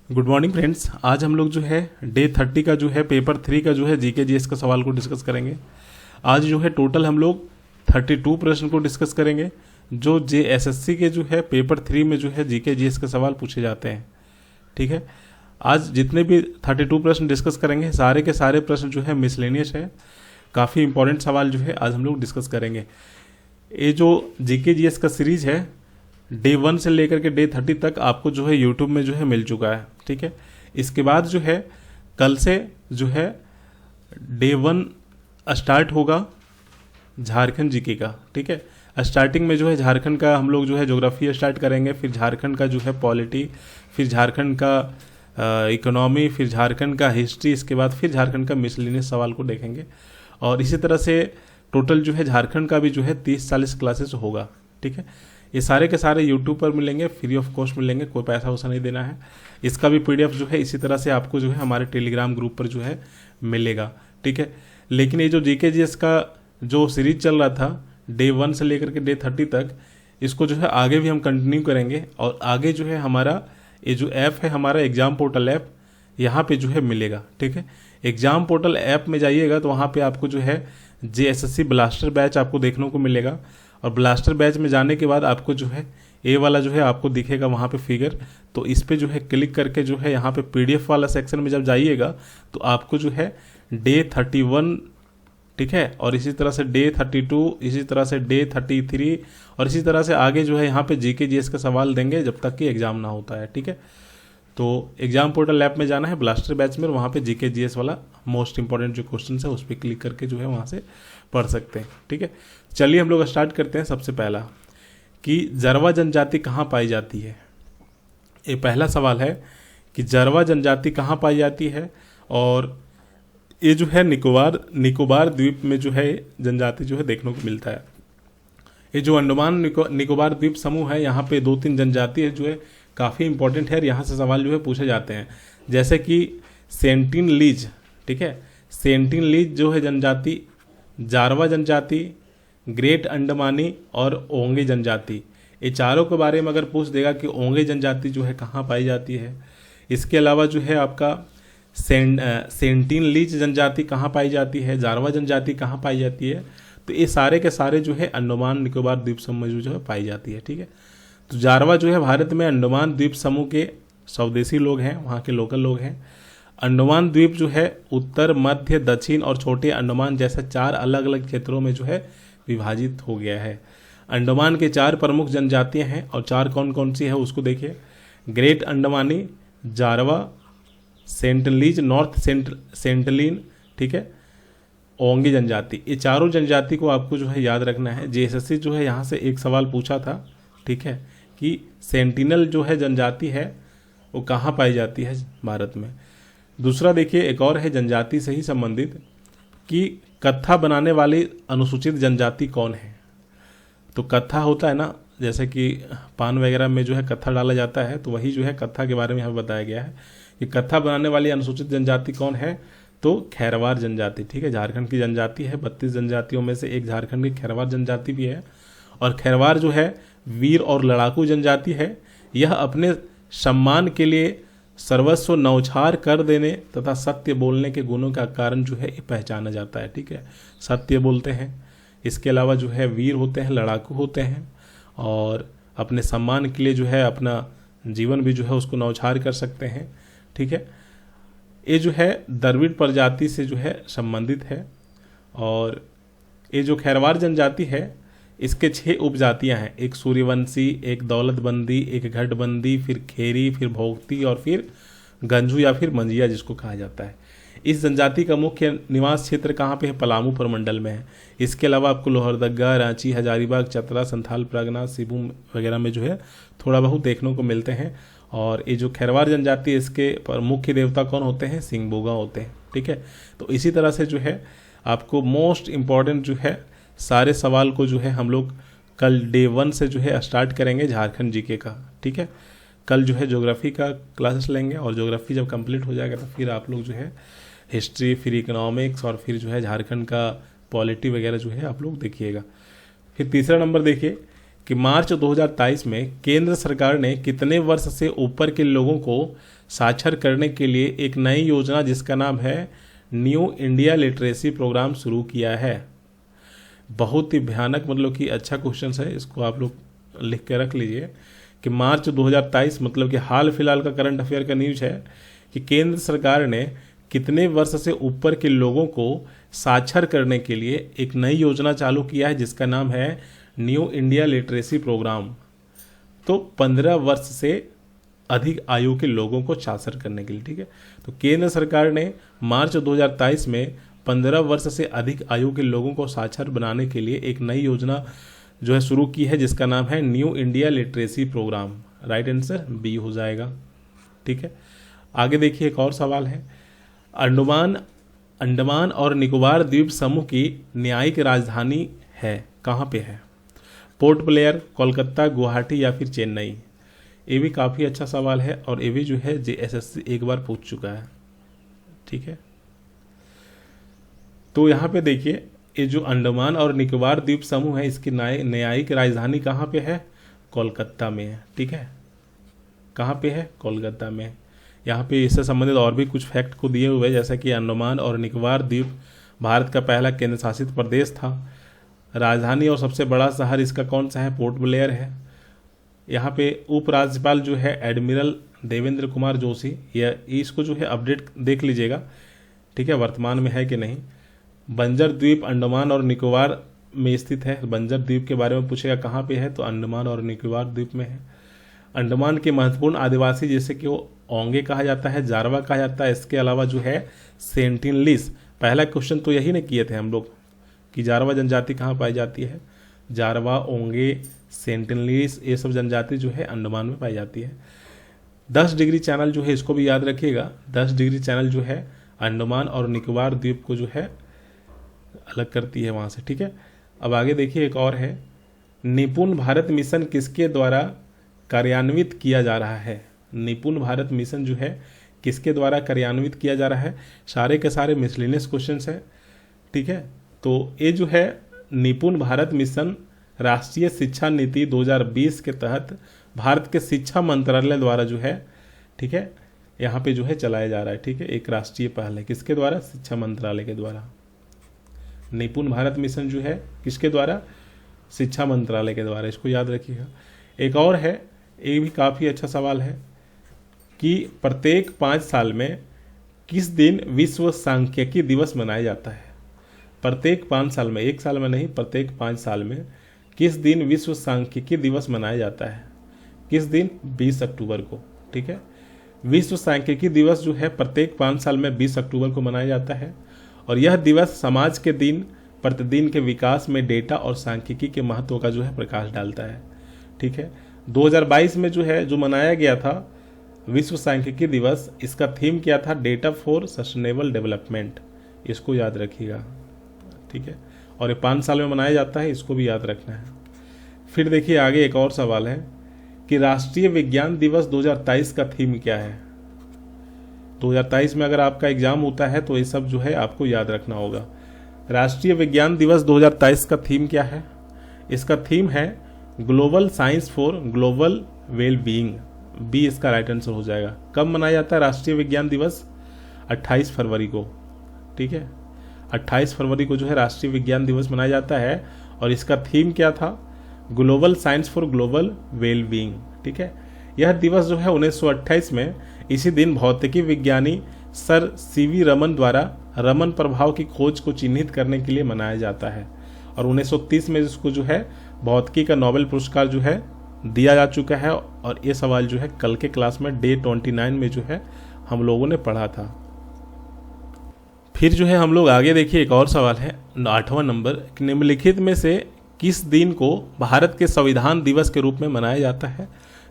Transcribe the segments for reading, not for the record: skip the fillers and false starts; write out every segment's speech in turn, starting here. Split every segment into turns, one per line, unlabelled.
Good morning friends. आज हम लोग जो है डे 30 का जो है पेपर 3 का जो है जीके जीएस का सवाल को डिस्कस करेंगे। आज जो है टोटल हम लोग 32 प्रश्न को डिस्कस करेंगे जो जेएसएससी के जो है पेपर 3 में जो है जीके जीएस के सवाल पूछे जाते हैं। ठीक है, आज जितने भी 32 प्रश्न डिस्कस करेंगे सारे के सारे प्रश्न जो है मिसलेनियस है। काफ़ी इंपॉर्टेंट सवाल जो है आज हम लोग डिस्कस करेंगे। ये जो जीके जीएस का सीरीज है डे 1 से लेकर के डे 30 तक आपको जो है यूट्यूब में जो है मिल चुका है। ठीक है, इसके बाद जो है कल से जो है डे 1 स्टार्ट होगा झारखंड जीके का। ठीक है, स्टार्टिंग में जो है झारखंड का हम लोग जो है ज्योग्राफी स्टार्ट करेंगे, फिर झारखंड का जो है पॉलिटी, फिर झारखंड का इकोनॉमी, फिर झारखंड का हिस्ट्री, इसके बाद फिर झारखंड का मिसलिनियस सवाल को देखेंगे। और इसी तरह से टोटल जो है झारखंड का भी जो है 30-40 क्लासेस होगा। ठीक है, ये सारे के सारे यूट्यूब पर मिलेंगे, फ्री ऑफ कॉस्ट मिलेंगे, कोई पैसा वैसा नहीं देना है। इसका भी पीडीएफ जो है इसी तरह से आपको जो है हमारे टेलीग्राम ग्रुप पर जो है मिलेगा। ठीक है, लेकिन ये जो जीके जीएस का जो सीरीज चल रहा था डे 1 से लेकर के डे 30 तक, इसको जो है आगे भी हम कंटिन्यू करेंगे। और आगे जो है हमारा ये जो ऐप है हमारा एग्जाम पोर्टल ऐप, यहाँ पे जो है मिलेगा। ठीक है, एग्जाम पोर्टल ऐप में जाइएगा तो वहाँ पे आपको जो है जेएसएससी ब्लास्टर बैच आपको देखने को मिलेगा। और ब्लास्टर बैच में जाने के बाद आपको जो है ए वाला जो है आपको दिखेगा वहाँ पे फिगर, तो इस पे जो है क्लिक करके जो है यहाँ पे पीडीएफ वाला सेक्शन में जब जाइएगा तो आपको जो है डे 31, ठीक है, और इसी तरह से डे 32, इसी तरह से डे 33 और इसी तरह से आगे जो है यहाँ पे जीके जीएस का सवाल देंगे जब तक कि एग्जाम ना होता है। ठीक है, तो एग्जाम पोर्टल ऐप में जाना है ब्लास्टर बैच में, और वहाँ पे जीके जीएस वाला मोस्ट इंपॉर्टेंट जो क्वेश्चन है उस पर क्लिक करके जो है वहाँ से पढ़ सकते हैं। ठीक है, चलिए हम लोग स्टार्ट करते हैं। सबसे पहला कि जारवा जनजाति कहाँ पाई जाती है। ये पहला सवाल है कि जारवा जनजाति कहाँ पाई जाती है। और ये जो है निकोबार द्वीप में जो है जनजाति जो है देखने को मिलता है। ये जो अंडमान निकोबार द्वीप समूह है यहाँ पे 2-3 जनजाति है जो है काफ़ी इंपॉर्टेंट है, यहाँ से सवाल जो है पूछे जाते हैं। जैसे कि सेंटिनलीज, ठीक है, सेंटिनलीज जो है जनजाति, जारवा जनजाति, ग्रेट अंडमानी और ओंगे जनजाति, ये चारों के बारे में अगर पूछ देगा कि ओंगे जनजाति जो है कहाँ पाई जाती है। इसके अलावा जो है आपका सेंटिनलीज जनजाति कहाँ पाई जाती है, जारवा जनजाति कहाँ पाई जाती है, तो ये सारे के सारे जो है अंडमान निकोबार द्वीप समूह में जो है पाई जाती है। ठीक है, तो जारवा जो है भारत में अंडमान द्वीप समूह के स्वदेशी लोग हैं, वहाँ के लोकल लोग हैं। अंडमान द्वीप जो है उत्तर, मध्य, दक्षिण और छोटे अंडमान जैसे 4 अलग अलग क्षेत्रों में जो है विभाजित हो गया है। अंडमान के 4 प्रमुख जनजातियां हैं और 4 कौन कौन सी है उसको देखिए। ग्रेट अंडमानी, जारवा, सेंटलीज, नॉर्थ सेंटलिन, ठीक है, ओंगे जनजाति, ये चारों जनजाति को आपको जो है याद रखना है। जेएसएससी जो है यहाँ से एक सवाल पूछा था, ठीक है, कि सेंटिनल जो है जनजाति है वो कहाँ पाई जाती है भारत में। दूसरा देखिए एक और है जनजाति से ही संबंधित कि कत्था बनाने वाली अनुसूचित जनजाति कौन है। तो कत्था होता है ना, जैसे कि पान वगैरह में जो है कत्था डाला जाता है, तो वही जो है कत्था के बारे में यहाँ बताया गया है कि कत्था बनाने वाली अनुसूचित जनजाति कौन है। तो खैरवार जनजाति, ठीक है, झारखंड की जनजाति है। 32 जनजातियों में से एक झारखंड की खैरवार जनजाति भी है। और खैरवार जो है वीर और लड़ाकू जनजाति है। यह अपने सम्मान के लिए सर्वस्व नौछार कर देने तथा सत्य बोलने के गुणों का कारण जो है ये पहचाना जाता है। ठीक है, सत्य बोलते हैं, इसके अलावा जो है वीर होते हैं, लड़ाकू होते हैं और अपने सम्मान के लिए जो है अपना जीवन भी जो है उसको नौछार कर सकते हैं। ठीक है, ये जो है द्रविड़ प्रजाति से जो है संबंधित है। और ये जो खैरवार जनजाति है इसके 6 उपजातियां हैं, एक सूर्यवंशी, एक दौलतबंदी, एक घटबंदी, फिर खेरी, फिर भोगती और फिर गंजू या फिर मंजिया जिसको कहा जाता है। इस जनजाति का मुख्य निवास क्षेत्र कहाँ पे है, पलामू प्रमंडल में है। इसके अलावा आपको लोहरदगा, रांची, हजारीबाग, चतरा, संथाल परगना, सिबू वगैरह में जो है थोड़ा बहुत देखने को मिलते हैं। और ये जो खैरवार जनजाति है इसके पर मुख्य देवता कौन होते हैं, सिंगबोगा होते हैं। ठीक है, तो इसी तरह से जो है आपको मोस्ट इम्पॉर्टेंट जो है सारे सवाल को जो है हम लोग कल डे 1 से जो है स्टार्ट करेंगे झारखंड जीके का। ठीक है, कल जो है ज्योग्राफी का क्लासेस लेंगे और ज्योग्राफी जब कंप्लीट हो जाएगा तो फिर आप लोग जो है हिस्ट्री, फिर इकोनॉमिक्स और फिर जो है झारखंड का पॉलिटी वगैरह जो है आप लोग देखिएगा। फिर तीसरा नंबर देखिए कि मार्च 2023 में केंद्र सरकार ने कितने वर्ष से ऊपर के लोगों को साक्षर करने के लिए एक नई योजना जिसका नाम है न्यू इंडिया लिटरेसी प्रोग्राम शुरू किया है। बहुत ही भयानक मतलब कि अच्छा क्वेश्चन है, इसको आप लोग लिख के रख लीजिए कि मार्च 2023 मतलब कि हाल फिलहाल का करंट अफेयर का न्यूज है कि केंद्र सरकार ने कितने वर्ष से ऊपर के लोगों को साक्षर करने के लिए एक नई योजना चालू किया है जिसका नाम है न्यू इंडिया लिटरेसी प्रोग्राम। तो 15 वर्ष से अधिक आयु के लोगों को साक्षर करने के लिए, ठीक है। तो केंद्र सरकार ने मार्च 2023 में 15 वर्ष से अधिक आयु के लोगों को साक्षर बनाने के लिए एक नई योजना जो है शुरू की है जिसका नाम है new India literacy programme. Right answer B हो जाएगा, ठीक है। आगे देखिए एक और सवाल है, अंडमान और निकोबार द्वीप समूह की न्यायिक राजधानी है, कहाँ पे है? पोर्ट ब्लेयर, कोलकाता, गुवाहाटी या फिर चेन्नई? ये भी काफ़ी अच्छा सवाल है और ये भी जो है JSSC एक बार पूछ चुका है, ठीक है। तो यहाँ पे देखिए ये जो अंडमान और निकोबार द्वीप समूह है इसकी न्यायिक राजधानी कहाँ पे है? कोलकाता में है, ठीक है। कहाँ पे है? कोलकाता में। यहाँ पे इससे संबंधित और भी कुछ फैक्ट को दिए हुए जैसा कि अंडमान और निकोबार द्वीप भारत का पहला केंद्र शासित प्रदेश था। राजधानी और सबसे बड़ा शहर इसका कौन सा है? पोर्ट ब्लेयर है। यहाँ पे उपराज्यपाल जो है एडमिरल देवेंद्र कुमार जोशी, यह इसको जो है अपडेट देख लीजिएगा, ठीक है, वर्तमान में है कि नहीं। बंजर द्वीप अंडमान और निकोबार में स्थित है। बंजर द्वीप के बारे में पूछेगा कहाँ पे है, तो अंडमान और निकोबार द्वीप में है। अंडमान के महत्वपूर्ण आदिवासी जैसे कि वो ओंगे कहा जाता है, जारवा कहा जाता है, इसके अलावा जो है सेंटिनलीज। पहला क्वेश्चन तो यही ने किए थे हम लोग कि जारवा जनजाति कहाँ पाई जाती है। जारवा, ओंगे, सेंटिनलीज ये सब जनजाति जो है अंडमान में पाई जाती है। 10 डिग्री चैनल जो है इसको भी याद रखिएगा। 10 डिग्री चैनल जो है अंडमान और निकोबार द्वीप को जो है अलग करती है वहाँ से, ठीक है। अब आगे देखिए एक और है, निपुण भारत मिशन किसके द्वारा कार्यान्वित किया जा रहा है? निपुण भारत मिशन जो है किसके द्वारा कार्यान्वित किया जा रहा है? सारे के सारे मिसलेनियस क्वेश्चंस है, ठीक है। तो ये जो है निपुण भारत मिशन राष्ट्रीय शिक्षा नीति 2020 के तहत भारत के शिक्षा मंत्रालय द्वारा जो है, ठीक है, यहाँ पे जो है चलाया जा रहा है, ठीक है। एक राष्ट्रीय पहल है, किसके द्वारा? शिक्षा मंत्रालय के द्वारा। निपुण भारत मिशन जो है किसके द्वारा? शिक्षा मंत्रालय के द्वारा, इसको याद रखिएगा। एक और है, ये भी काफ़ी अच्छा सवाल है कि प्रत्येक 5 साल में किस दिन विश्व सांख्यिकी दिवस मनाया जाता है? प्रत्येक 5 साल में, एक साल में नहीं, प्रत्येक 5 साल में किस दिन विश्व सांख्यिकी दिवस मनाया जाता है? किस दिन? 20 अक्टूबर को, ठीक है। विश्व सांख्यिकी दिवस जो है प्रत्येक 5 साल में 20 अक्टूबर को मनाया जाता है और यह दिवस समाज के दिन प्रतिदिन के विकास में डेटा और सांख्यिकी के महत्व का जो है प्रकाश डालता है, ठीक है। 2022 में जो है जो मनाया गया था विश्व सांख्यिकी दिवस, इसका थीम क्या था? डेटा फॉर सस्टेनेबल डेवलपमेंट, इसको याद रखिएगा, ठीक है। और ये 5 साल में मनाया जाता है, इसको भी याद रखना है। फिर देखिए आगे एक और सवाल है कि राष्ट्रीय विज्ञान दिवस 2023 का थीम क्या है? 2023 में अगर आपका एग्जाम होता है तो ये सब जो है आपको याद रखना होगा। राष्ट्रीय विज्ञान दिवस 2023 का थीम क्या है? इसका थीम है global science for global well being. B इसका राइट आंसर हो जाएगा। कब मनाया जाता है राष्ट्रीय विज्ञान दिवस? 28 फरवरी को, ठीक है। 28 फरवरी को जो है राष्ट्रीय विज्ञान दिवस मनाया जाता है और इसका थीम क्या था? Global science for global well being, ठीक है। यह दिवस जो है 1928 में इसी दिन भौतिकी विज्ञानी सर CV रमन द्वारा रमन प्रभाव की खोज को चिन्हित करने के लिए मनाया जाता है और 1930 में इसको जो है भौतिकी का नोबेल पुरस्कार जो है दिया जा चुका है। और ये सवाल जो है कल के क्लास में डे 29 में जो है हम लोगों ने पढ़ा था। फिर जो है हम लोग आगे देखिए एक और सवाल है 8वां नंबर, निम्नलिखित में से किस दिन को भारत के संविधान दिवस के रूप में मनाया जाता है?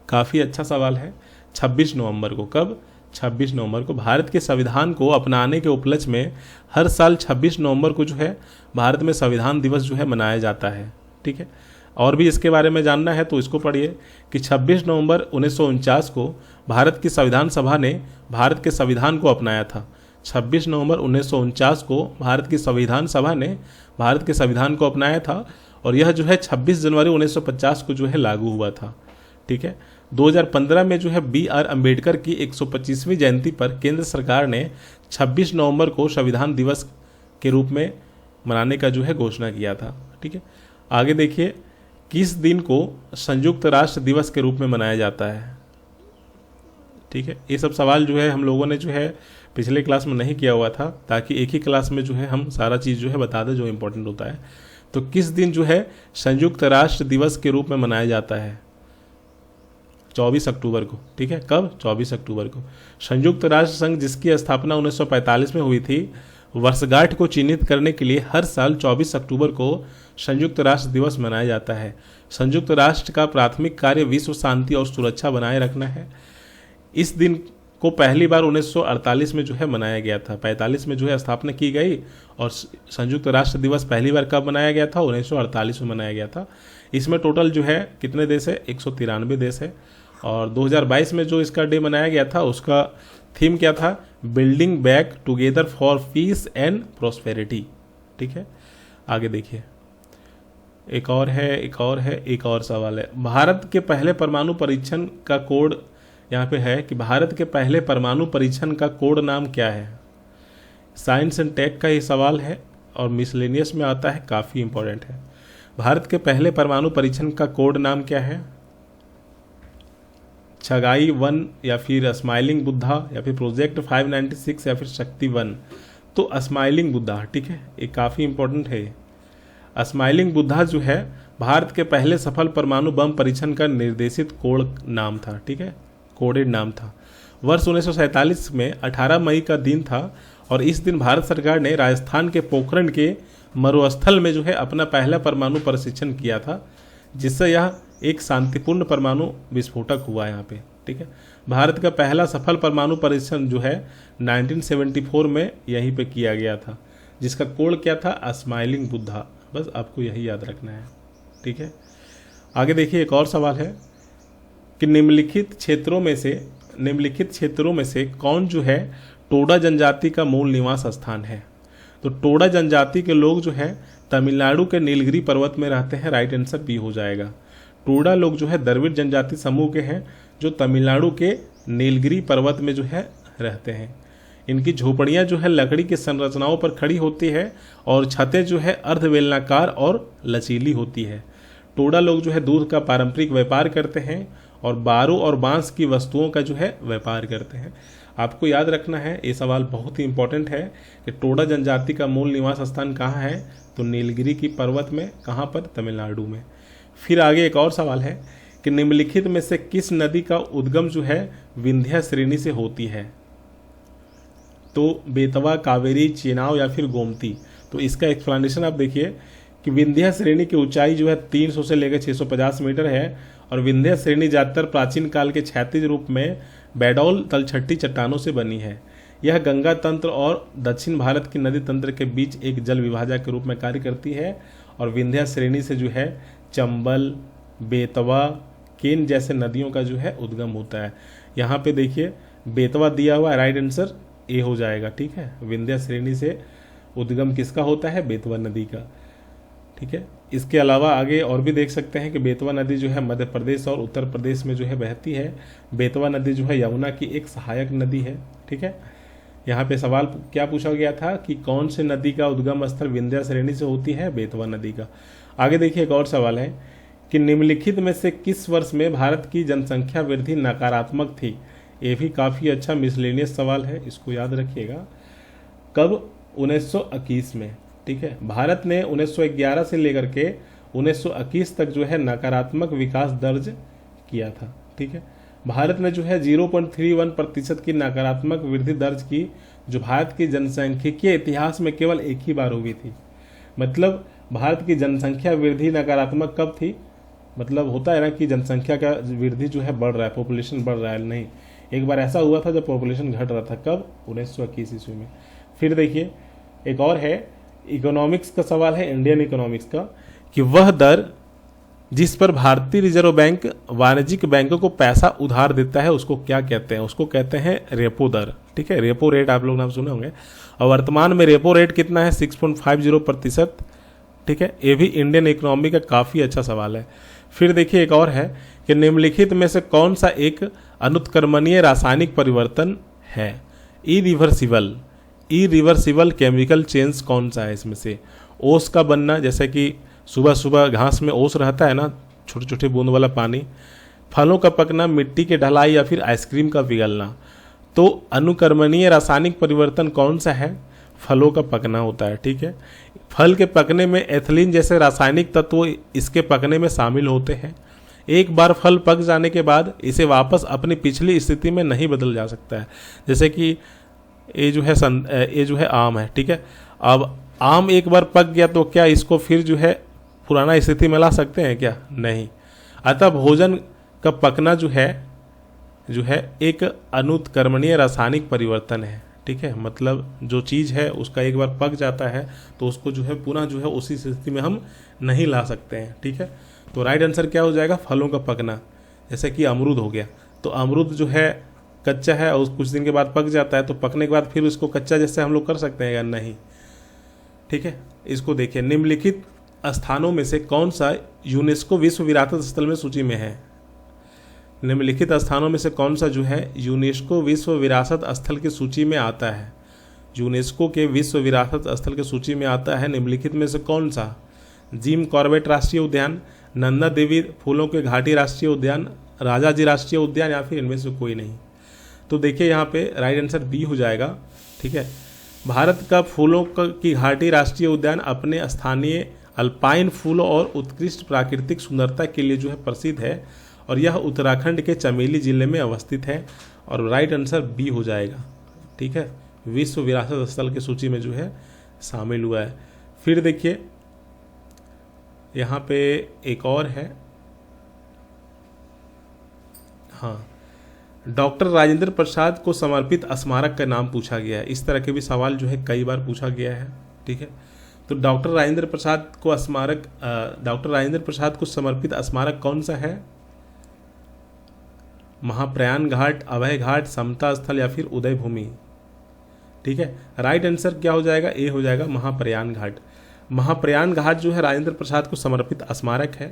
काफ़ी अच्छा सवाल है। 26 नवंबर को। कब? 26 नवंबर को। भारत के संविधान को अपनाने के उपलक्ष्य में हर साल 26 नवंबर को जो है भारत में संविधान दिवस जो है मनाया जाता है, ठीक है। और भी इसके बारे में जानना है तो इसको पढ़िए कि 26 नवंबर 1949 को भारत की संविधान सभा ने भारत के संविधान को अपनाया था। 26 नवंबर 1949 को भारत की संविधान सभा ने भारत के संविधान को अपनाया था और यह जो है 26 जनवरी 1950 को जो है लागू हुआ था, ठीक है। 2015 में जो है BR अम्बेडकर की 125वीं जयंती पर केंद्र सरकार ने 26 नवंबर को संविधान दिवस के रूप में मनाने का जो है घोषणा किया था। ठीक है, आगे देखिए, किस दिन को संयुक्त राष्ट्र दिवस के रूप में मनाया जाता है। ठीक है, ये सब सवाल जो है हम लोगों ने जो है पिछले क्लास में नहीं किया हुआ था, ताकि एक ही क्लास में जो है हम सारा चीज़ जो है बता दें जो इम्पोर्टेंट होता है। तो किस दिन जो है संयुक्त राष्ट्र दिवस के रूप में मनाया जाता है? 24 अक्टूबर को। ठीक है, कब? 24 अक्टूबर को। संयुक्त राष्ट्र संघ जिसकी स्थापना 1945 में हुई थी, वर्षगांठ को चिन्हित करने के लिए हर साल 24 अक्टूबर को संयुक्त राष्ट्र दिवस मनाया जाता है। संयुक्त राष्ट्र का प्राथमिक कार्य विश्व शांति और सुरक्षा बनाए रखना है। इस दिन को पहली बार 1948 में जो है मनाया गया था। 45 में जो है स्थापना की गई और संयुक्त राष्ट्र दिवस पहली बार कब मनाया गया था? 1948 में मनाया गया था। इसमें टोटल जो है कितने देश है? 193 देश है। और 2022 में जो इसका डे मनाया गया था उसका थीम क्या था? Building back together for piece and prosperity. ठीक है, आगे देखिए, एक और सवाल है। भारत के पहले परमाणु परीक्षण का कोड यहाँ पे है कि भारत के पहले परमाणु परीक्षण का कोड नाम क्या है? साइंस एंड टेक का ये सवाल है और मिसलेनियस में आता है, काफ़ी इंपॉर्टेंट है। भारत के पहले परमाणु परीक्षण का कोड नाम क्या है? छगाई 1 या फिर स्माइलिंग बुद्धा या फिर प्रोजेक्ट 596 या फिर शक्ति 1। तो स्माइलिंग बुद्धा। ठीक है, ये काफ़ी इंपॉर्टेंट है। स्माइलिंग बुद्धा जो है भारत के पहले सफल परमाणु बम परीक्षण का निर्देशित कोड नाम था। ठीक है, कोडेड नाम था। वर्ष 1947 में 18 मई का दिन था और इस दिन भारत सरकार ने राजस्थान के पोखरण के मरुस्थल में जो है अपना पहला परमाणु परीक्षण किया था, जिससे यह एक शांतिपूर्ण परमाणु विस्फोटक हुआ यहाँ पे। ठीक है, भारत का पहला सफल परमाणु परीक्षण जो है 1974 में यहीं पे किया गया था, जिसका कोड क्या था? स्माइलिंग बुद्धा। बस आपको यही याद रखना है। ठीक है, आगे देखिए, एक और सवाल है कि निम्नलिखित क्षेत्रों में से कौन जो है टोडा जनजाति का मूल निवास स्थान है? तो टोडा जनजाति के लोग जो है तमिलनाडु के नीलगिरी पर्वत में रहते हैं। राइट आंसर बी हो जाएगा। टोडा लोग जो है द्रविड़ जनजाति समूह के हैं जो तमिलनाडु के नीलगिरी पर्वत में जो है रहते हैं। इनकी झोपड़ियाँ जो है लकड़ी की संरचनाओं पर खड़ी होती है और छतें जो है अर्धवेलनाकार और लचीली होती है। टोडा लोग जो है दूध का पारंपरिक व्यापार करते हैं और बारू और बांस की वस्तुओं का जो है व्यापार करते हैं। आपको याद रखना है, ये सवाल बहुत ही इंपॉर्टेंट है कि टोडा जनजाति का मूल निवास स्थान कहाँ है? तो नीलगिरी की पर्वत में। कहाँ पर? तमिलनाडु में। फिर आगे एक और सवाल है कि निम्नलिखित में से किस नदी का उद्गम जो है विंध्य श्रेणी से होती है? तो बेतवा, कावेरी, चेनाब या फिर गोमती। तो इसका एक्सप्लेनेशन आप देखिए कि विंध्य श्रेणी की ऊंचाई जो है 300 से लेकर 650 मीटर है और विंध्य श्रेणी ज़्यादातर प्राचीन काल के क्षैतिज रूप में बैडौल तलछटी चट्टानों से बनी है। यह गंगा तंत्र और दक्षिण भारत की नदी तंत्र के बीच एक जल विभाजक के रूप में कार्य करती है और विंध्य श्रेणी से जो है चंबल, बेतवा, केन जैसे नदियों का जो है उद्गम होता है। यहाँ पे देखिए बेतवा दिया हुआ है, राइट आंसर ए हो जाएगा। ठीक है, विंध्य श्रेणी से उद्गम किसका होता है? बेतवा नदी का। ठीक है, इसके अलावा आगे और भी देख सकते हैं कि बेतवा नदी जो है मध्य प्रदेश और उत्तर प्रदेश में जो है बहती है। बेतवा नदी जो है यमुना की एक सहायक नदी है। ठीक है, यहाँ पे सवाल क्या पूछा गया था कि कौन से नदी का उद्गम स्थल विंध्य श्रेणी से होती है? बेतवा नदी का। आगे देखिए, एक और सवाल है कि निम्नलिखित में से किस वर्ष में भारत की जनसंख्या वृद्धि नकारात्मक थी? ये भी काफ़ी अच्छा मिसलेनियस सवाल है, इसको याद रखिएगा। कब? 1921 में। ठीक है, भारत ने 1911 से लेकर के 1921 तक जो है नकारात्मक विकास दर्ज किया था। ठीक है, भारत ने जो है 0.31% की नकारात्मक वृद्धि दर्ज की, जो भारत की जनसांख्यिकीय इतिहास में केवल एक ही बार हुई थी। मतलब भारत की जनसंख्या वृद्धि नकारात्मक कब थी? मतलब होता है ना कि जनसंख्या का वृद्धि जो है बढ़ रहा है, पॉपुलेशन बढ़ रहा है। नहीं, एक बार ऐसा हुआ था जब पॉपुलेशन घट रहा था। कब? 1921 ईस्वी में। फिर देखिए, एक और है इकोनॉमिक्स का सवाल है, इंडियन इकोनॉमिक्स का, कि वह दर जिस पर भारतीय रिजर्व बैंक वाणिज्यिक बैंकों को पैसा उधार देता है उसको क्या कहते हैं? उसको कहते हैं रेपो दर। ठीक है, रेपो रेट आप लोग नाम सुने होंगे। और वर्तमान में रेपो रेट कितना है? 6.50%। ठीक है, ये भी इंडियन इकोनॉमी का काफ़ी अच्छा सवाल है। फिर देखिए, एक और है कि निम्नलिखित में से कौन सा एक अनुत्क्रमणीय रासायनिक परिवर्तन है। इरिवर्सिबल केमिकल चेंज कौन सा है इसमें से। ओस का बनना, जैसे कि सुबह सुबह घास में ओस रहता है ना, छोटे छोटे बूंद वाला पानी। फलों का पकना, मिट्टी की ढलाई या फिर आइसक्रीम का पिघलना। तो अनुकर्मणीय रासायनिक परिवर्तन कौन सा है, फलों का पकना होता है। ठीक है, फल के पकने में एथिलीन जैसे रासायनिक तत्व इसके पकने में शामिल होते हैं। एक बार फल पक जाने के बाद इसे वापस अपनी पिछली स्थिति में नहीं बदल जा सकता है। जैसे कि ये जो है आम है। ठीक है, अब आम एक बार पक गया तो क्या इसको फिर जो है पुराना स्थिति में ला सकते हैं क्या, नहीं। अतः भोजन का पकना जो है एक अनुत्क्रमणीय रासायनिक परिवर्तन है। ठीक है, मतलब जो चीज़ है उसका एक बार पक जाता है तो उसको जो है पुनः जो है उसी स्थिति में हम नहीं ला सकते हैं। ठीक है, तो राइट आंसर क्या हो जाएगा, फलों का पकना। जैसे कि अमरूद हो गया, तो अमरूद जो है कच्चा है और कुछ दिन के बाद पक जाता है, तो पकने के बाद फिर उसको कच्चा जैसे हम लोग कर सकते हैं या नहीं। ठीक है, इसको देखिए, निम्नलिखित स्थानों में से कौन सा यूनेस्को विश्व विरासत स्थल में सूची में है। निम्नलिखित स्थानों में से कौन सा जो है यूनेस्को विश्व विरासत स्थल की सूची में आता है। यूनेस्को के विश्व विरासत स्थल की सूची में आता है निम्नलिखित में से कौन सा। जिम कॉर्बेट राष्ट्रीय उद्यान, नंदा देवी फूलों के घाटी राष्ट्रीय उद्यान, राजाजी राष्ट्रीय उद्यान, या फिर इनमें से कोई नहीं। तो देखिए यहाँ पे राइट आंसर बी हो जाएगा। ठीक है, भारत का फूलों की घाटी राष्ट्रीय उद्यान अपने स्थानीय अल्पाइन फूलों और उत्कृष्ट प्राकृतिक सुंदरता के लिए जो है प्रसिद्ध है और यह उत्तराखंड के चमेली जिले में अवस्थित है और राइट आंसर बी हो जाएगा। ठीक है, विश्व विरासत स्थल की सूची में जो है शामिल हुआ है। फिर देखिए यहाँ पे एक और है, हाँ, डॉक्टर राजेंद्र प्रसाद को समर्पित स्मारक का नाम पूछा गया है। इस तरह के भी सवाल जो है कई बार पूछा गया है। ठीक है, तो डॉक्टर राजेंद्र प्रसाद को समर्पित स्मारक कौन सा है। महाप्रयाण घाट, अभय घाट, समता स्थल या फिर उदय भूमि। ठीक है, राइट आंसर क्या हो जाएगा, ए हो जाएगा, महाप्रयाण घाट। महाप्रयाण घाट जो है राजेंद्र प्रसाद को समर्पित स्मारक है।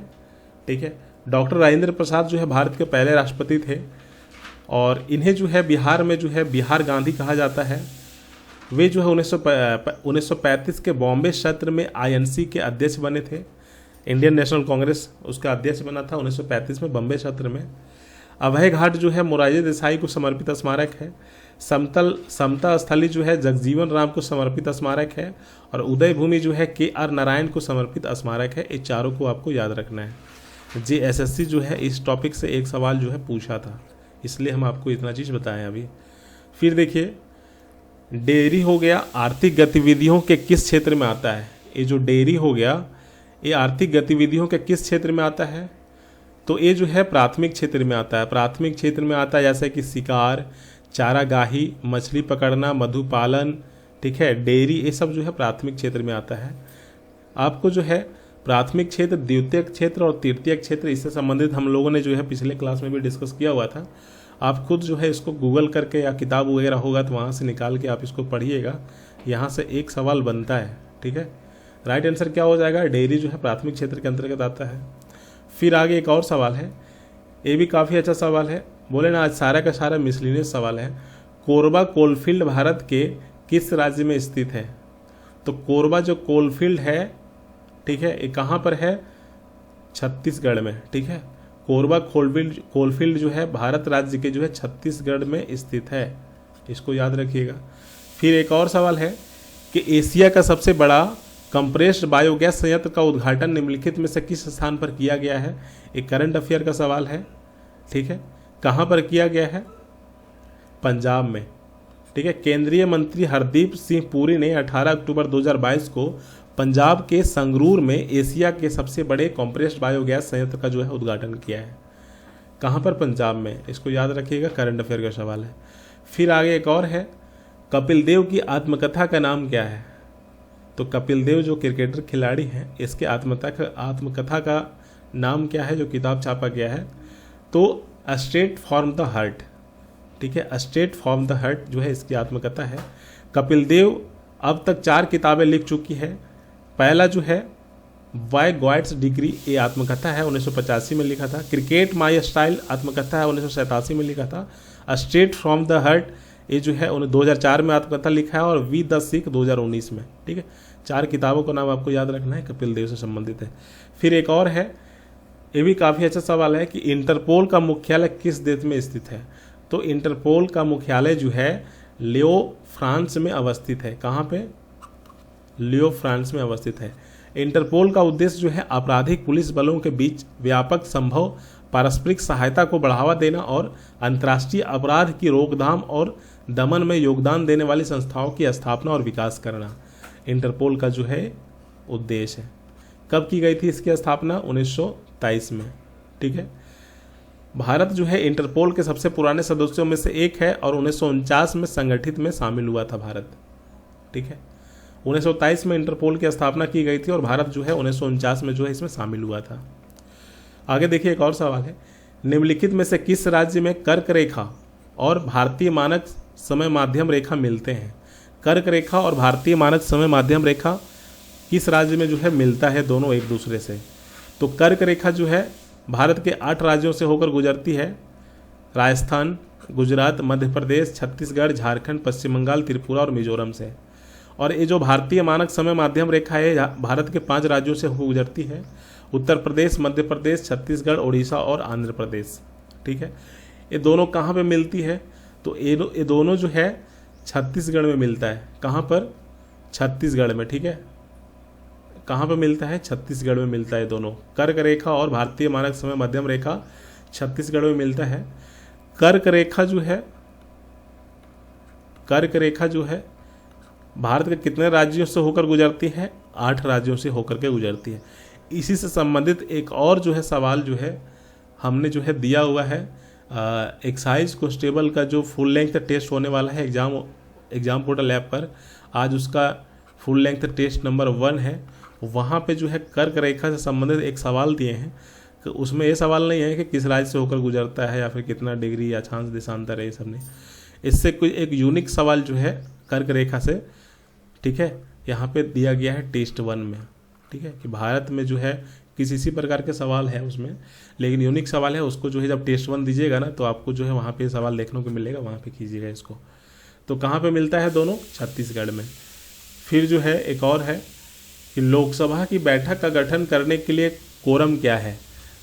ठीक है, डॉक्टर राजेंद्र प्रसाद जो है भारत के पहले राष्ट्रपति थे और इन्हें जो है बिहार में जो है बिहार गांधी कहा जाता है। वे जो है 1935 के बॉम्बे सत्र में आईएनसी के अध्यक्ष बने थे। इंडियन नेशनल कांग्रेस उसका अध्यक्ष बना था 1935 में बॉम्बे सत्र में। अभय घाट जो है मोरारजी देसाई को समर्पित स्मारक है। समता स्थली जो है जगजीवन राम को समर्पित स्मारक है और उदय भूमि जो है KR नारायण को समर्पित स्मारक है। ये चारों को आपको याद रखना है। JSSC जो है इस टॉपिक से एक सवाल जो है पूछा था, इसलिए हम आपको इतना चीज़ बताएं अभी। फिर देखिए, डेयरी हो गया, आर्थिक गतिविधियों के किस क्षेत्र में आता है। ये जो डेयरी हो गया ये आर्थिक गतिविधियों के किस क्षेत्र में आता है, तो ये जो है प्राथमिक क्षेत्र में आता है। प्राथमिक क्षेत्र में आता है जैसे कि शिकार, चारागाही, मछली पकड़ना, मधुपालन, ठीक है, डेयरी, ये सब जो है प्राथमिक क्षेत्र में आता है। आपको जो है प्राथमिक क्षेत्र, द्वितीयक क्षेत्र और तृतीयक क्षेत्र, इससे संबंधित हम लोगों ने जो है पिछले क्लास में भी डिस्कस किया हुआ था। आप खुद जो है इसको गूगल करके या किताब वगैरह होगा तो वहाँ से निकाल के आप इसको पढ़िएगा। यहाँ से एक सवाल बनता है। ठीक है, राइट आंसर क्या हो जाएगा, डेयरी जो है प्राथमिक क्षेत्र के अंतर्गत आता है। फिर आगे एक और सवाल है, ये भी काफ़ी अच्छा सवाल है। बोले ना, आज सारा का सारा मिसलिनियस सवाल है। कोरबा कोलफील्ड भारत के किस राज्य में स्थित है। तो कोरबा जो कोलफील्ड है, ठीक है, ये कहाँ पर है, छत्तीसगढ़ में। ठीक है, कोरबा कोलफील्ड जो है भारत राज्य के जो है छत्तीसगढ़ में स्थित है, इसको याद रखिएगा। फिर एक और सवाल है कि एशिया का सबसे बड़ा कंप्रेस्ड बायोगैस संयंत्र का उद्घाटन निम्नलिखित में से किस स्थान पर किया गया है। एक करंट अफेयर का सवाल है। ठीक है, कहाँ पर किया गया है, पंजाब में। ठीक है, केंद्रीय मंत्री हरदीप सिंह पुरी ने 18 अक्टूबर 2022 को पंजाब के संगरूर में एशिया के सबसे बड़े कंप्रेस्ड बायोगैस संयंत्र का जो है उद्घाटन किया है। कहाँ पर, पंजाब में, इसको याद रखिएगा, करंट अफेयर का सवाल है। फिर आगे एक और है, कपिल देव की आत्मकथा का नाम क्या है। तो कपिल देव जो क्रिकेटर खिलाड़ी हैं, इसके आत्मकथा का नाम क्या है, जो किताब छापा गया है, तो स्ट्रेट फ्रॉम द हार्ट। ठीक है, स्ट्रेट फ्रॉम द हार्ट जो है इसकी आत्मकथा है। कपिल देव अब तक 4 किताबें लिख चुकी है। पहला जो है बाय गॉड्स डिग्री ये आत्मकथा है, 1985 में लिखा था। क्रिकेट माई स्टाइल आत्मकथा है, 1987 में लिखा था। स्ट्रेट फ्रॉम द हार्ट ये जो है 2004 में आत्मकथा लिखा है, और वी द सिख 2019 में। ठीक है, 4 किताबों का नाम आपको याद रखना है, कपिल देव से संबंधित है। फिर एक और है, ये भी काफ़ी अच्छा सवाल है कि इंटरपोल का मुख्यालय किस देश में स्थित है। तो इंटरपोल का मुख्यालय जो है लियो फ्रांस में अवस्थित है। कहाँ पे? लियो फ्रांस में अवस्थित है। इंटरपोल का उद्देश्य जो है आपराधिक पुलिस बलों के बीच व्यापक संभव पारस्परिक सहायता को बढ़ावा देना और अंतर्राष्ट्रीय अपराध की रोकथाम और दमन में योगदान देने वाली संस्थाओं की स्थापना और विकास करना इंटरपोल का जो है उद्देश्य है। कब की गई थी इसकी स्थापना? 1923 में। ठीक है, भारत जो है इंटरपोल के सबसे पुराने सदस्यों में से एक है और 1949 में संगठित में शामिल हुआ था भारत। ठीक है, 1923 में इंटरपोल की स्थापना की गई थी और भारत जो है 1949 में जो है इसमें शामिल हुआ था। आगे देखिए, एक और सवाल है, निम्नलिखित में से किस राज्य में कर्क रेखा और भारतीय मानक समय माध्यम रेखा मिलते हैं? कर्क रेखा और भारतीय मानक समय माध्यम रेखा किस राज्य में जो है मिलता है दोनों एक दूसरे से? तो कर्क रेखा जो है भारत के 8 राज्यों से होकर गुजरती है, राजस्थान, गुजरात, मध्य प्रदेश, छत्तीसगढ़, झारखंड, पश्चिम बंगाल, त्रिपुरा और मिजोरम से। और ये जो भारतीय मानक समय माध्यम रेखा है भारत के 5 राज्यों से होकर गुजरती है, उत्तर प्रदेश, मध्य प्रदेश, छत्तीसगढ़, उड़ीसा और आंध्र प्रदेश। ठीक है, ये दोनों कहाँ पे मिलती है? तो ये दोनों जो है छत्तीसगढ़ में मिलता है। कहाँ पर? छत्तीसगढ़ में। ठीक है, कहाँ पे मिलता है? छत्तीसगढ़ में मिलता है दोनों। कर्क रेखा और भारतीय मानक समय मध्यम रेखा छत्तीसगढ़ में मिलता है। कर्क रेखा जो है भारत के कितने राज्यों से होकर गुजरती है? 8 राज्यों से होकर के गुजरती है। इसी से संबंधित एक और जो है सवाल जो है हमने जो है दिया हुआ है, एक्साइज कांस्टेबल का जो फुल लेंथ टेस्ट होने वाला है एग्जाम पोर्टल ऐप पर, आज उसका फुल लेंथ टेस्ट नंबर 1 है। वहाँ पे जो है कर्क रेखा से संबंधित एक सवाल दिए हैं, तो उसमें ये सवाल नहीं है कि किस राज्य से होकर गुजरता है या फिर कितना डिग्री या अक्षांश देशांतर है, ये सब नहीं। इससे कोई एक यूनिक सवाल जो है कर्क रेखा से, ठीक है, यहाँ पे दिया गया है टेस्ट 1 में। ठीक है, कि भारत में जो है इसी प्रकार के सवाल है उसमें, लेकिन यूनिक सवाल है, उसको जो है जब टेस्ट 1 दीजिएगा ना तो आपको जो है वहाँ पे सवाल देखने को मिलेगा, वहाँ पे कीजिएगा इसको। तो कहाँ पे मिलता है दोनों? छत्तीसगढ़ में। फिर जो है एक और है कि लोकसभा की बैठक का गठन करने के लिए कोरम क्या है?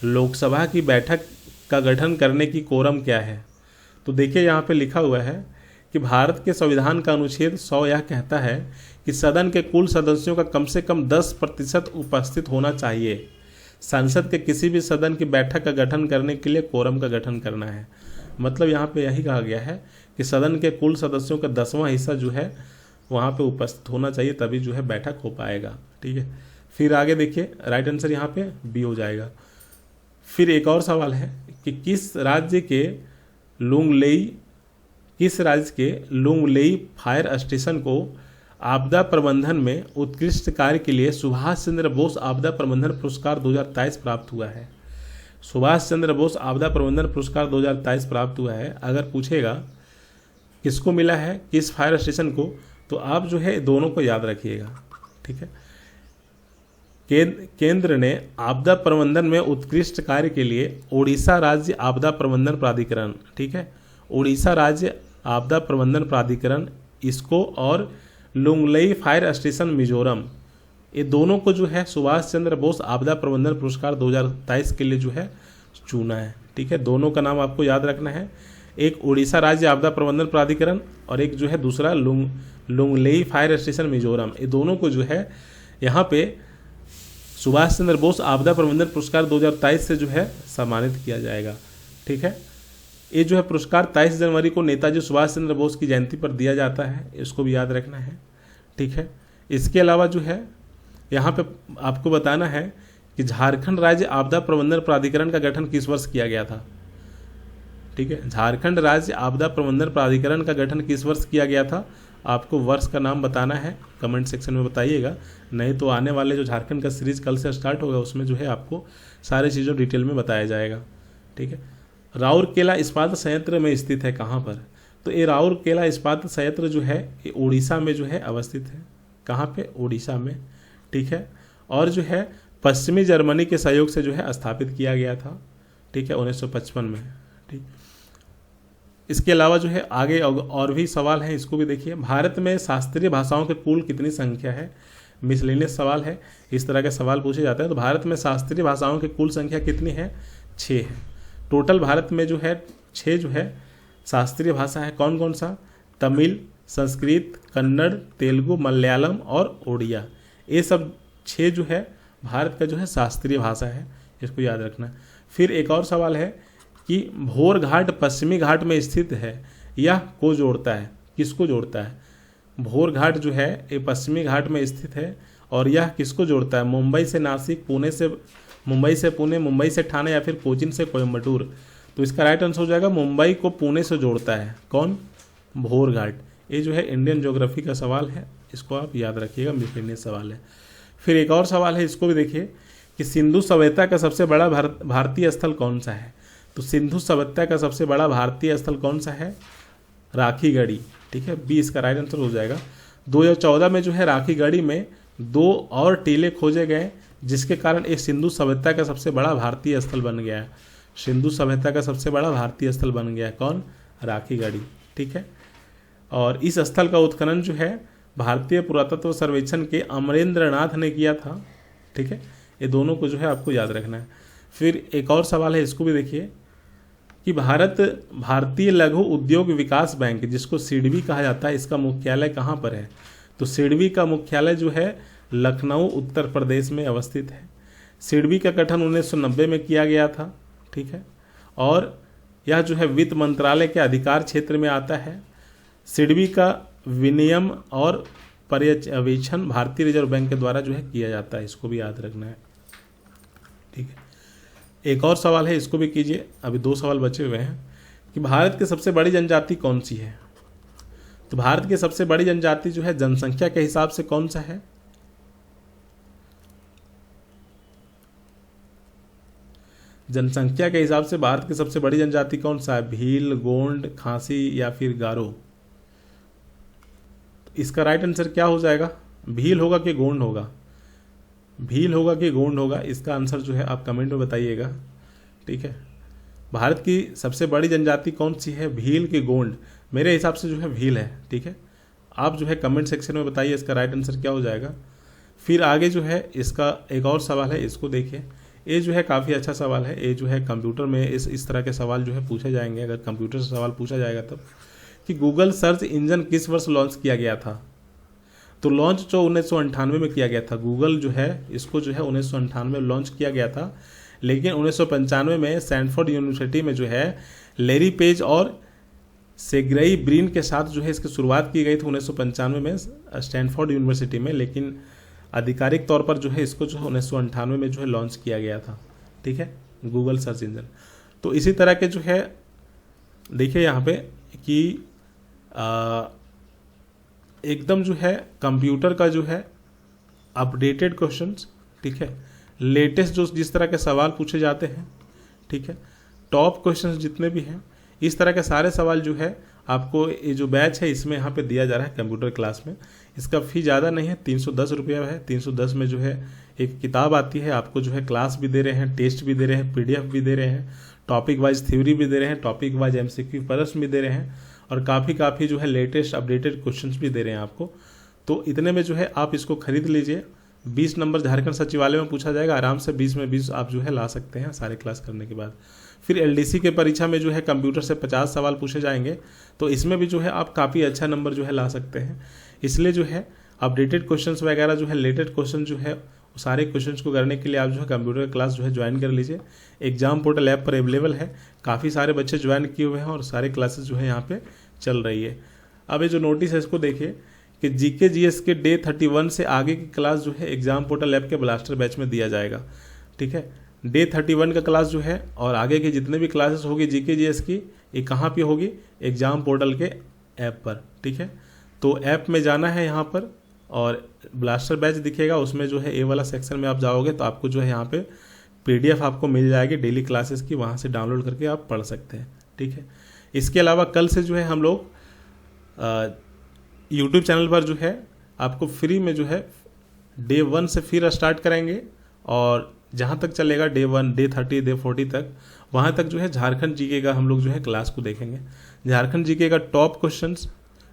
लोकसभा की बैठक का गठन करने की कोरम क्या है? तो देखिए यहाँ पे लिखा हुआ है कि भारत के संविधान का अनुच्छेद 100 यह कहता है कि सदन के कुल सदस्यों का कम से कम 10% उपस्थित होना चाहिए। संसद के किसी भी सदन की बैठक का गठन करने के लिए कोरम का गठन करना है। मतलब यहाँ पे यही कहा गया है कि सदन के कुल सदस्यों का 10वां हिस्सा जो है वहाँ पे उपस्थित होना चाहिए, तभी जो है बैठक हो पाएगा। ठीक है, फिर आगे देखिए, राइट आंसर यहाँ पे बी हो जाएगा। फिर एक और सवाल है कि किस राज्य के लुंगलेई फायर स्टेशन को आपदा प्रबंधन में उत्कृष्ट कार्य के लिए सुभाष चंद्र बोस आपदा प्रबंधन पुरस्कार 2023 प्राप्त हुआ है? सुभाष चंद्र बोस आपदा प्रबंधन पुरस्कार 2023 प्राप्त हुआ है। अगर पूछेगा किसको मिला है, किस फायर स्टेशन को, तो आप जो है दोनों को याद रखिएगा। ठीक है, केंद्र ने आपदा प्रबंधन में उत्कृष्ट कार्य के लिए ओडिशा राज्य आपदा प्रबंधन प्राधिकरण, ठीक है, ओडिशा राज्य आपदा प्रबंधन प्राधिकरण इसको, और लुंगलेई फायर स्टेशन मिजोरम, ये दोनों को जो है सुभाष चंद्र बोस आपदा प्रबंधन पुरस्कार 2023 के लिए जो है चुना है। ठीक है, दोनों का नाम आपको याद रखना है, एक उड़ीसा राज्य आपदा प्रबंधन प्राधिकरण और एक जो है दूसरा लुंगलेई फायर स्टेशन मिजोरम। ये दोनों को जो है यहाँ पे सुभाष चंद्र बोस आपदा प्रबंधन पुरस्कार 2023 से जो है सम्मानित किया जाएगा। ठीक है, ये जो है पुरस्कार 23 जनवरी को नेताजी सुभाष चंद्र बोस की जयंती पर दिया जाता है, इसको भी याद रखना है। ठीक है, इसके अलावा जो है यहाँ पे आपको बताना है कि झारखंड राज्य आपदा प्रबंधन प्राधिकरण का गठन किस वर्ष किया गया था। ठीक है, झारखंड राज्य आपदा प्रबंधन प्राधिकरण का गठन किस वर्ष किया गया था, आपको वर्ष का नाम बताना है, कमेंट सेक्शन में बताइएगा, नहीं तो आने वाले जो झारखंड का सीरीज कल से स्टार्ट होगा उसमें जो है आपको सारी चीज़ों डिटेल में बताया जाएगा। ठीक है, राउरकेला इस्पात संयंत्र में स्थित है कहाँ पर, तो ये राउरकेला इस्पात संयंत्र जो है ये उड़ीसा में जो है अवस्थित है। कहाँ पे? उड़ीसा में। ठीक है, और जो है पश्चिमी जर्मनी के सहयोग से जो है स्थापित किया गया था, ठीक है, 1955 में। ठीक, इसके अलावा जो है आगे और भी सवाल हैं, इसको भी देखिए। भारत में शास्त्रीय भाषाओं के कुल कितनी संख्या है? मिसलेनियस सवाल है, इस तरह के सवाल पूछे जाते हैं। तो भारत में शास्त्रीय भाषाओं की कुल संख्या कितनी है? 6 है। टोटल भारत में जो है 6 जो है शास्त्रीय भाषा है। कौन कौन सा? तमिल, संस्कृत, कन्नड़, तेलुगु, मलयालम और ओडिया। ये सब 6 जो है भारत का जो है शास्त्रीय भाषा है, इसको याद रखना। फिर एक और सवाल है कि भोर घाट पश्चिमी घाट में स्थित है, यह को जोड़ता है? किसको जोड़ता है? भोर घाट जो है ये पश्चिमी घाट में स्थित है और यह किसको जोड़ता है? मुंबई से नासिक, मुंबई से पुणे, मुंबई से ठाणे या फिर कोचीन से कोयम्बटूर। तो इसका राइट आंसर हो जाएगा मुंबई को पुणे से जोड़ता है। कौन? भोर घाट। ये जो है इंडियन ज्योग्राफी का सवाल है, इसको आप याद रखिएगा, मिसलेनियस सवाल है। फिर एक और सवाल है, इसको भी देखिए कि सिंधु सभ्यता का सबसे बड़ा भारतीय स्थल कौन सा है? तो सिंधु सभ्यता का सबसे बड़ा भारतीय स्थल कौन सा है? राखीगढ़ी। ठीक है, बी इसका राइट आंसर हो जाएगा। 2014 में जो है राखीगढ़ी में 2 और टीले खोजे गए, जिसके कारण ये सिंधु सभ्यता का सबसे बड़ा भारतीय स्थल बन गया है। सिंधु सभ्यता का सबसे बड़ा भारतीय स्थल बन गया है। कौन? राखीगढ़ी। ठीक है, और इस स्थल का उत्खनन जो है भारतीय पुरातत्व सर्वेक्षण के अमरेंद्र नाथ ने किया था। ठीक है, ये दोनों को जो है आपको याद रखना है। फिर एक और सवाल है, इसको भी देखिए कि भारतीय लघु उद्योग विकास बैंक, जिसको सिडबी कहा जाता है, इसका मुख्यालय कहाँ पर है? तो सिडबी का मुख्यालय जो है लखनऊ उत्तर प्रदेश में अवस्थित है। सिडबी का गठन 1990 में किया गया था। ठीक है, और यह जो है वित्त मंत्रालय के अधिकार क्षेत्र में आता है। सिडबी का विनियम और पर्यवेक्षण भारतीय रिजर्व बैंक के द्वारा जो है किया जाता है, इसको भी याद रखना है। ठीक है, एक और सवाल है, इसको भी कीजिए। अभी 2 सवाल बचे हुए हैं कि भारत की सबसे बड़ी जनजाति कौन सी है? तो भारत की सबसे बड़ी जनजाति जो है जनसंख्या के हिसाब से कौन सा है? जनसंख्या के हिसाब से भारत की सबसे बड़ी जनजाति कौन सा है? भील, गोंड, खासी या फिर गारो? इसका राइट आंसर क्या हो जाएगा? भील होगा कि गोंड होगा? भील होगा कि गोंड होगा? इसका आंसर जो है आप कमेंट में बताइएगा। ठीक है, भारत की सबसे बड़ी जनजाति कौन सी है? भील की गोंड? मेरे हिसाब से जो है भील है। ठीक है, आप जो है कमेंट सेक्शन में बताइए इसका राइट आंसर क्या हो जाएगा। फिर आगे जो है इसका एक और सवाल है, इसको देखिए। ये जो है काफ़ी अच्छा सवाल है। ये जो है कंप्यूटर में इस तरह के सवाल जो है पूछे जाएंगे, अगर कंप्यूटर से सवाल पूछा जाएगा तब, कि गूगल सर्च इंजन किस वर्ष लॉन्च किया गया था? तो लॉन्च जो 1998 में किया गया था। गूगल जो है इसको जो है 1998 में लॉन्च किया गया था, लेकिन 1995 में सैनफोर्ड यूनिवर्सिटी में जो है लैरी पेज और सेग्रेई ब्रिन के साथ जो है इसकी शुरुआत की गई थी 1995 में स्टैनफोर्ड यूनिवर्सिटी में, लेकिन आधिकारिक तौर पर जो है इसको जो 1998 में जो है लॉन्च किया गया था। ठीक है, गूगल सर्च इंजन। तो इसी तरह के जो है देखिए यहाँ पे कि एकदम जो है कंप्यूटर का जो है अपडेटेड क्वेश्चंस, ठीक है, लेटेस्ट जो जिस तरह के सवाल पूछे जाते हैं, ठीक है, टॉप क्वेश्चंस जितने भी हैं, इस तरह के सारे सवाल जो है आपको ये जो बैच है इसमें यहाँ पे दिया जा रहा है कंप्यूटर क्लास में। इसका फ़ी ज़्यादा नहीं है, 310 रुपया है। 310 में जो है एक किताब आती है, आपको जो है क्लास भी दे रहे हैं, टेस्ट भी दे रहे हैं, PDF भी दे रहे हैं, टॉपिक वाइज थ्योरी भी दे रहे हैं, टॉपिक वाइज MCQ प्रश्न भी दे रहे हैं, और काफ़ी जो है लेटेस्ट अपडेटेड क्वेश्चंस भी दे रहे हैं आपको। तो इतने में जो है आप इसको खरीद लीजिए। 20 नंबर झारखंड सचिवालय में पूछा जाएगा, आराम से 20 में 20 आप जो है ला सकते हैं सारे क्लास करने के बाद। फिर LDC के परीक्षा में जो है कंप्यूटर से 50 सवाल पूछे जाएंगे, तो इसमें भी जो है आप काफ़ी अच्छा नंबर जो है ला सकते हैं। इसलिए जो है अपडेटेड क्वेश्चंस वगैरह जो है लेटेस्ट क्वेश्चन जो है सारे क्वेश्चंस को करने के लिए आप जो है कंप्यूटर क्लास जो है ज्वाइन कर लीजिए। एग्जाम पोर्टल ऐप पर अवेलेबल है, काफ़ी सारे बच्चे ज्वाइन किए हुए हैं और सारे क्लासेस जो है यहाँ पे चल रही है। अब ये जो नोटिस है इसको देखिए कि GK GS के डे 31 से आगे की क्लास जो है एग्जाम पोर्टल ऐप के ब्लास्टर बैच में दिया जाएगा। ठीक है, डे 31 का क्लास जो है और आगे के जितने भी क्लासेस होगी GK GS की, ये कहाँ पे होगी? एग्जाम पोर्टल के ऐप पर। ठीक है, तो ऐप में जाना है यहाँ पर और ब्लास्टर बैच दिखेगा, उसमें जो है ए वाला सेक्शन में आप जाओगे तो आपको जो है यहाँ पे PDF आपको मिल जाएगी डेली क्लासेस की, वहाँ से डाउनलोड करके आप पढ़ सकते हैं। ठीक है, इसके अलावा कल से जो है हम लोग YouTube चैनल पर जो है आपको फ्री में जो है डे 1 से फिर स्टार्ट करेंगे और जहाँ तक चलेगा डे 1, डे 30, डे 40 तक, वहाँ तक जो है झारखंड जीके का हम लोग जो है क्लास को देखेंगे। झारखंड जीके का top questions,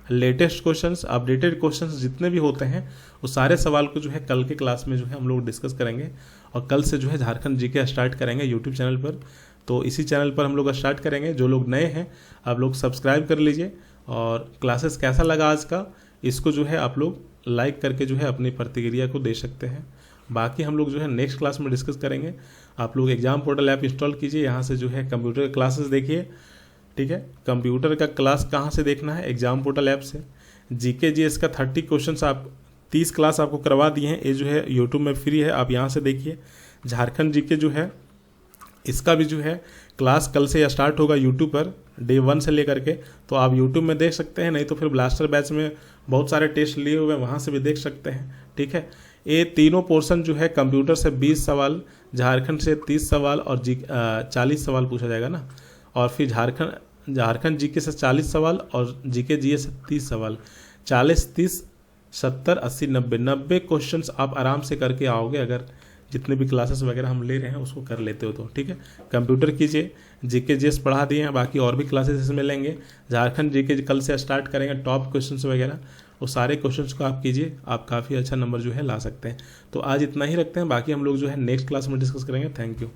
latest questions, updated questions जितने भी होते हैं वो सारे सवाल को जो है कल के क्लास में जो है हम लोग डिस्कस करेंगे। और कल से जो है झारखंड जीके स्टार्ट करेंगे यूट्यूब चैनल पर। तो इसी चैनल पर हम लोग स्टार्ट करेंगे। जो लोग नए हैं आप लोग सब्सक्राइब कर लीजिए। और क्लासेस कैसा लगा आज का, इसको जो है आप लोग लाइक करके जो है अपनी प्रतिक्रिया को दे सकते हैं। बाकी हम लोग जो है नेक्स्ट क्लास में डिस्कस करेंगे। आप लोग एग्जाम पोर्टल ऐप इंस्टॉल कीजिए, यहाँ से जो है कंप्यूटर क्लासेस देखिए, ठीक है। कंप्यूटर का क्लास कहाँ से देखना है, एग्जाम पोर्टल ऐप से। जीके जीएस का 30 क्वेश्चन आप 30 क्लास आपको करवा दिए हैं, ये जो है यूट्यूब में फ्री है, आप यहाँ से देखिए। झारखंड जीके जो है इसका भी जो है क्लास कल से स्टार्ट होगा यूट्यूब पर, डे 1 से लेकर के। तो आप यूट्यूब में देख सकते हैं, नहीं तो फिर ब्लास्टर बैच में बहुत सारे टेस्ट लिए हुए हैं, वहाँ से भी देख सकते हैं, ठीक है। ये तीनों पोर्शन जो है कंप्यूटर से 20 सवाल, झारखंड से 30 सवाल और 40 सवाल पूछा जाएगा ना। और फिर झारखंड जीके से 40 सवाल और जीके जीएस से 30 सवाल। 40, 30, 70, 80, 90 क्वेश्चंस आप आराम से करके आओगे, अगर जितने भी क्लासेस वगैरह हम ले रहे हैं उसको कर लेते हो तो, ठीक है। कंप्यूटर कीजिए, जीके जीएस पढ़ा दिए हैं, बाकी और भी क्लासेस इसमें लेंगे। झारखंड जीके कल से स्टार्ट करेंगे, टॉप क्वेश्चंस वगैरह वो सारे क्वेश्चंस को आप कीजिए, आप काफ़ी अच्छा नंबर जो है ला सकते हैं। तो आज इतना ही रखते हैं, बाकी हम लोग जो है नेक्स्ट क्लास में डिस्कस करेंगे। Thank you.